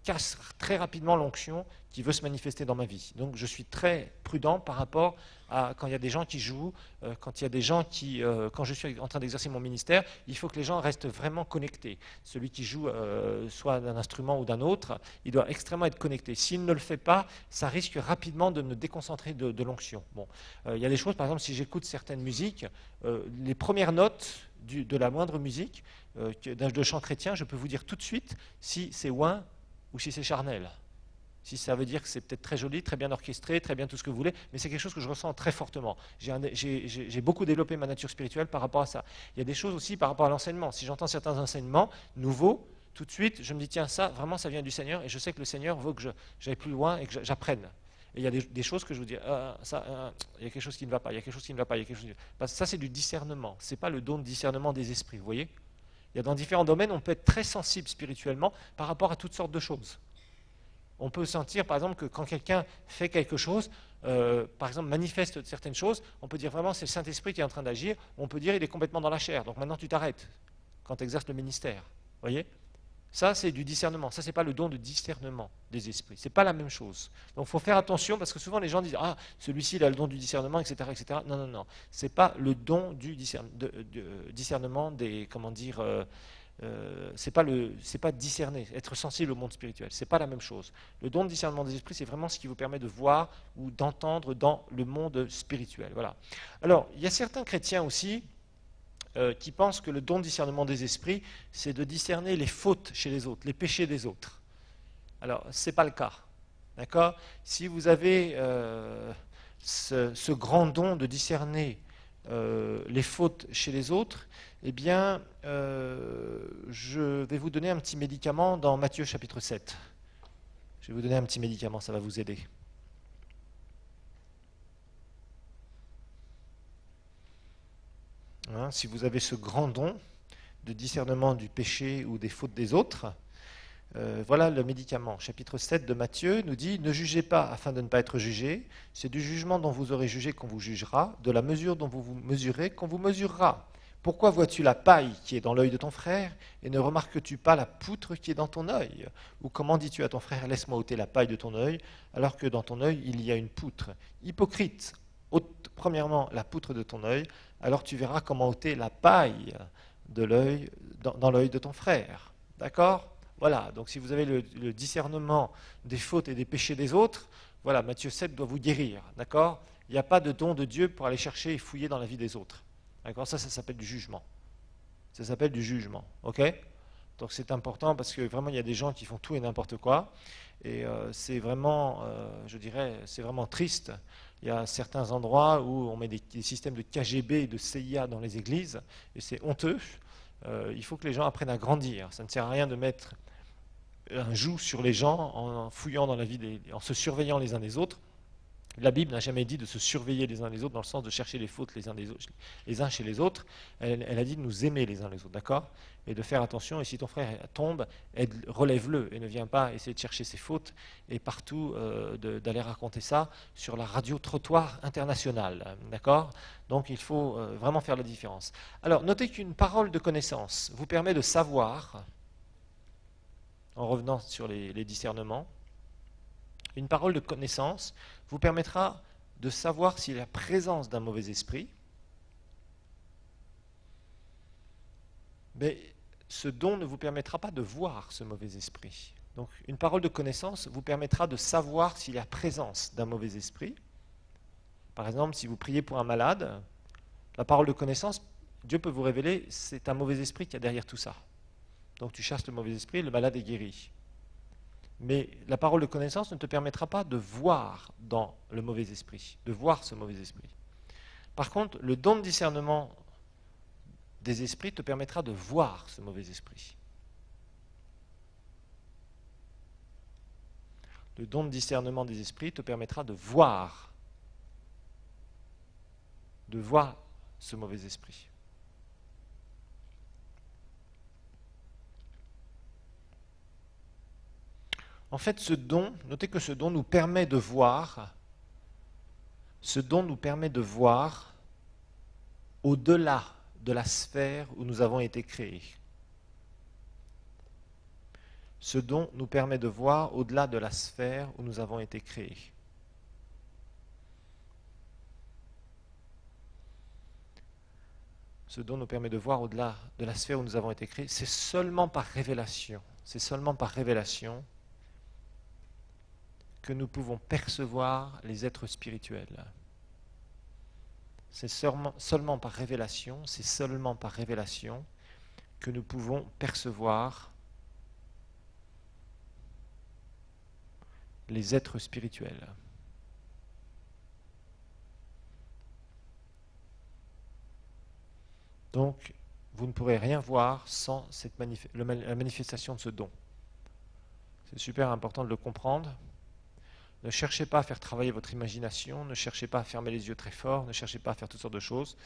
casse très rapidement l'onction qui veut se manifester dans ma vie. Donc je suis très prudent par rapport à quand il y a des gens qui jouent, quand il y a des gens qui, quand je suis en train d'exercer mon ministère, il faut que les gens restent vraiment connectés. Celui qui joue soit d'un instrument ou d'un autre, il doit extrêmement être connecté. S'il ne le fait pas, ça risque rapidement de me déconcentrer de l'onction. Bon, il y a des choses, par exemple, si j'écoute certaines musiques, les premières notes de la moindre musique de chant chrétien, je peux vous dire tout de suite si c'est ouin ou si c'est charnel. Si ça veut dire que c'est peut-être très joli, très bien orchestré, très bien tout ce que vous voulez, mais c'est quelque chose que je ressens très fortement. J'ai beaucoup développé ma nature spirituelle par rapport à ça. Il y a des choses aussi par rapport à l'enseignement. Si j'entends certains enseignements nouveaux, tout de suite, je me dis, tiens, ça, vraiment, ça vient du Seigneur, et je sais que le Seigneur veut que j'aille plus loin et que j'apprenne. Et il y a des choses que je vous dis, il y a quelque chose qui ne va pas, il y a quelque chose qui ne va pas, il y a quelque chose qui ne va pas. Parce que ça, c'est du discernement. Ce n'est pas le don de discernement des esprits, vous voyez ? Il y a dans différents domaines, on peut être très sensible spirituellement par rapport à toutes sortes de choses. On peut sentir, par exemple, que quand quelqu'un fait quelque chose, par exemple, manifeste certaines choses, on peut dire vraiment c'est le Saint-Esprit qui est en train d'agir, on peut dire il est complètement dans la chair, donc maintenant tu t'arrêtes quand tu exerces le ministère. Vous voyez ? Ça, c'est du discernement. Ça, ce n'est pas le don de discernement des esprits. Ce n'est pas la même chose. Donc, il faut faire attention, parce que souvent, les gens disent « Ah, celui-ci, il a le don du discernement, etc. etc. » Non, non, non. Ce n'est pas le don du discernement des, comment dire, c'est pas discerner, être sensible au monde spirituel. C'est pas la même chose. Le don de discernement des esprits, c'est vraiment ce qui vous permet de voir ou d'entendre dans le monde spirituel. Voilà. Alors, il y a certains chrétiens aussi qui pensent que le don de discernement des esprits, c'est de discerner les fautes chez les autres, les péchés des autres. Alors, ce n'est pas le cas. D'accord ? Si vous avez ce grand don de discerner les fautes chez les autres, eh bien, je vais vous donner un petit médicament dans Matthieu chapitre 7. Je vais vous donner un petit médicament, ça va vous aider. Hein, si vous avez ce grand don de discernement du péché ou des fautes des autres, voilà le médicament. Chapitre 7 de Matthieu nous dit « Ne jugez pas afin de ne pas être jugés, c'est du jugement dont vous aurez jugé qu'on vous jugera, de la mesure dont vous vous mesurez qu'on vous mesurera. Pourquoi vois-tu la paille qui est dans l'œil de ton frère et ne remarques-tu pas la poutre qui est dans ton œil? Ou comment dis-tu à ton frère, laisse-moi ôter la paille de ton œil, alors que dans ton œil il y a une poutre? Hypocrite, ôte premièrement la poutre de ton œil, alors tu verras comment ôter la paille de l'œil, dans l'œil de ton frère. » D'accord ? Voilà, donc si vous avez le discernement des fautes et des péchés des autres, voilà, Matthieu 7 doit vous guérir. D'accord ? Il n'y a pas de don de Dieu pour aller chercher et fouiller dans la vie des autres. D'accord ? Ça s'appelle du jugement. Ça s'appelle du jugement. Ok ? Donc c'est important parce que vraiment il y a des gens qui font tout et n'importe quoi. Et c'est vraiment, je dirais, c'est vraiment triste. Il y a certains endroits où on met des systèmes de KGB et de CIA dans les églises, et c'est honteux. Il faut que les gens apprennent à grandir. Ça ne sert à rien de mettre un joug sur les gens en fouillant dans la vie, en se surveillant les uns des autres. La Bible n'a jamais dit de se surveiller les uns les autres dans le sens de chercher les fautes les uns chez les autres. Elle a dit de nous aimer les uns les autres, d'accord ? Et de faire attention, et si ton frère tombe, relève-le et ne viens pas essayer de chercher ses fautes et partout d'aller raconter ça sur la radio-trottoir internationale, d'accord ? Donc il faut vraiment faire la différence. Alors, notez qu'une parole de connaissance vous permet de savoir, en revenant sur les discernements, une parole de connaissance vous permettra de savoir s'il y a la présence d'un mauvais esprit. Mais ce don ne vous permettra pas de voir ce mauvais esprit. Donc une parole de connaissance vous permettra de savoir s'il y a la présence d'un mauvais esprit. Par exemple, si vous priez pour un malade, la parole de connaissance, Dieu peut vous révéler, c'est un mauvais esprit qui est derrière tout ça. Donc tu chasses le mauvais esprit, le malade est guéri. Mais la parole de connaissance ne te permettra pas de voir dans le mauvais esprit, de voir ce mauvais esprit. Par contre, le don de discernement des esprits te permettra de voir ce mauvais esprit. Le don de discernement des esprits te permettra de voir ce mauvais esprit. En fait, ce don, notez que ce don nous permet de voir, au-delà de la sphère où nous avons été créés. Ce don nous permet de voir au-delà de la sphère où nous avons été créés. Ce don nous permet de voir au-delà de la sphère où nous avons été créés. C'est seulement par révélation. C'est seulement par révélation que nous pouvons percevoir les êtres spirituels. C'est seulement par révélation, c'est seulement par révélation que nous pouvons percevoir les êtres spirituels. Donc, vous ne pourrez rien voir sans la manifestation de ce don. C'est super important de le comprendre. Ne cherchez pas à faire travailler votre imagination, ne cherchez pas à fermer les yeux très fort, ne cherchez pas à faire toutes sortes de choses.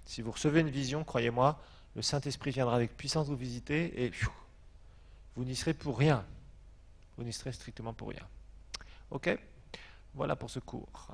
Si vous recevez une vision, croyez-moi, le Saint-Esprit viendra avec puissance vous visiter et vous n'y serez pour rien. Vous n'y serez strictement pour rien. Ok? Voilà pour ce cours.